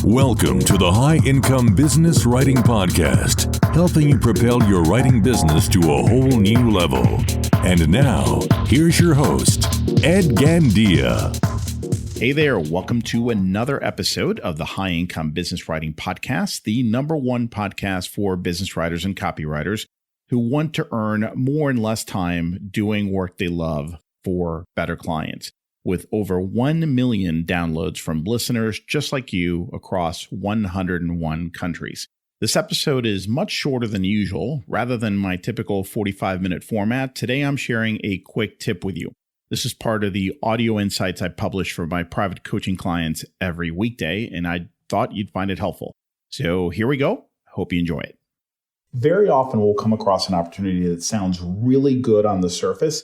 Welcome to the High Income Business Writing Podcast, helping you propel your writing business to a whole new level. And now, here's your host, Ed Gandia. Hey there, welcome to another episode of the High Income Business Writing Podcast, the number one podcast for business writers and copywriters who want to earn more in less time doing work they love for better clients. With over 1 million downloads from listeners just like you across 101 countries. This episode is much shorter than usual. Rather than my typical 45-minute format, today I'm sharing a quick tip with you. This is part of the audio insights I publish for my private coaching clients every weekday, and I thought you'd find it helpful. So here we go. Hope you enjoy it. Very often we'll come across an opportunity that sounds really good on the surface,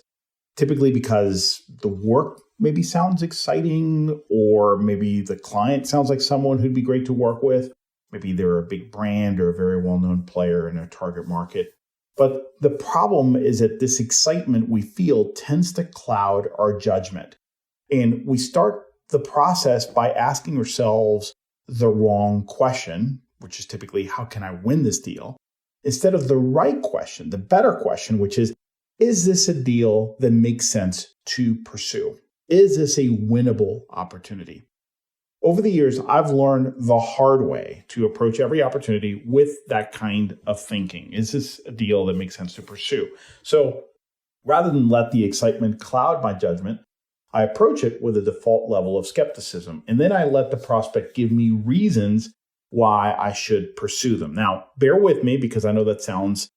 typically because the work maybe sounds exciting, or maybe the client sounds like someone who'd be great to work with. Maybe they're a big brand or a very well-known player in a target market. But the problem is that this excitement we feel tends to cloud our judgment. And we start the process by asking ourselves the wrong question, which is typically, how can I win this deal? Instead of the right question, the better question, which is this a deal that makes sense to pursue? Is this a winnable opportunity? Over the years, I've learned the hard way to approach every opportunity with that kind of thinking. Is this a deal that makes sense to pursue? So rather than let the excitement cloud my judgment, I approach it with a default level of skepticism. And then I let the prospect give me reasons why I should pursue them. Now, bear with me because I know that sounds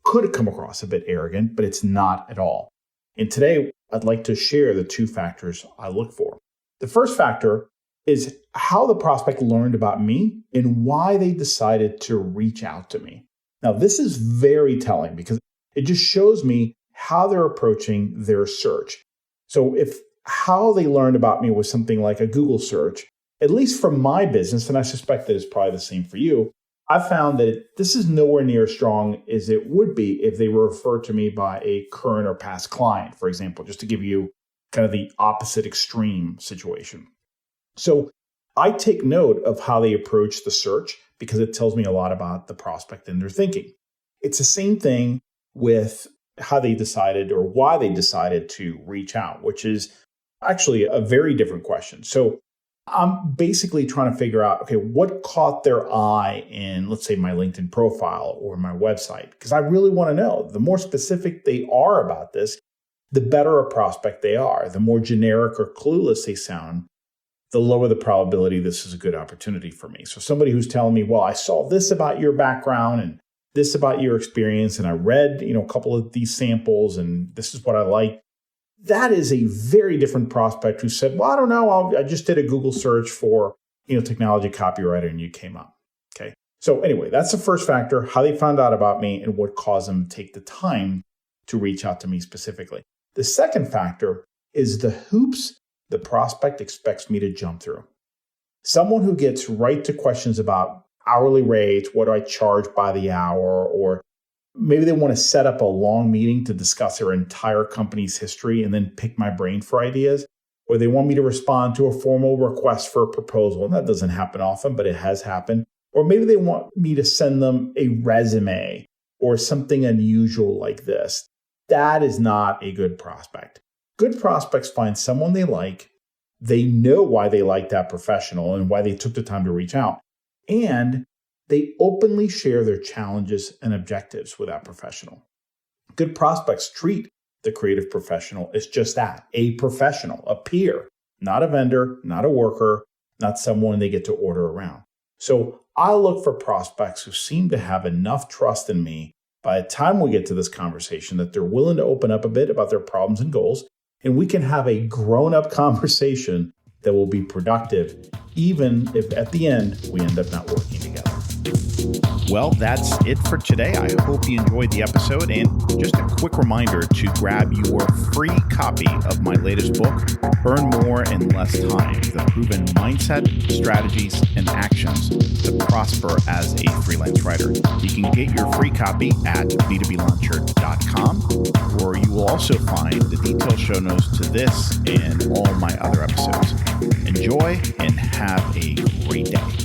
could come across a bit arrogant, but it's not at all. And today, I'd like to share the two factors I look for. The first factor is how the prospect learned about me and why they decided to reach out to me. Now, this is very telling because it just shows me how they're approaching their search. So if how they learned about me was something like a Google search, at least for my business, and I suspect that it's probably the same for you, I found that this is nowhere near as strong as it would be if they were referred to me by a current or past client, for example, just to give you kind of the opposite extreme situation. So I take note of how they approach the search because it tells me a lot about the prospect and their thinking. It's the same thing with how they decided or why they decided to reach out, which is actually a very different question. So I'm basically trying to figure out, okay, what caught their eye in, let's say, my LinkedIn profile or my website? Because I really want to know. The more specific they are about this, the better a prospect they are. The more generic or clueless they sound, the lower the probability this is a good opportunity for me. So somebody who's telling me, well, I saw this about your background and this about your experience, and I read, a couple of these samples, and this is what I like. That is a very different prospect who said, well, I don't know, I just did a Google search for, technology copywriter, and you came up. Okay. So anyway, that's the first factor, how they found out about me and what caused them to take the time to reach out to me specifically. The second factor is the hoops the prospect expects me to jump through. Someone who gets right to questions about hourly rates, what do I charge by the hour, or maybe they want to set up a long meeting to discuss their entire company's history and then pick my brain for ideas, or they want me to respond to a formal request for a proposal. And that doesn't happen often, but it has happened. Or maybe they want me to send them a resume or something unusual like this. That is not a good prospect. Good prospects find someone they like. They know why they like that professional and why they took the time to reach out. And they openly share their challenges and objectives with that professional. Good prospects treat the creative professional as just that, a professional, a peer, not a vendor, not a worker, not someone they get to order around. So I look for prospects who seem to have enough trust in me by the time we get to this conversation that they're willing to open up a bit about their problems and goals, and we can have a grown-up conversation that will be productive, even if at the end we end up not working together. Well, that's it for today. I hope you enjoyed the episode. And just a quick reminder to grab your free copy of my latest book, Earn More in Less Time: The Proven Mindset, Strategies, and Actions to Prosper as a Freelance Writer. You can get your free copy at b2blauncher.com, where you will also find the detailed show notes to this and all my other episodes. Enjoy and have a great day.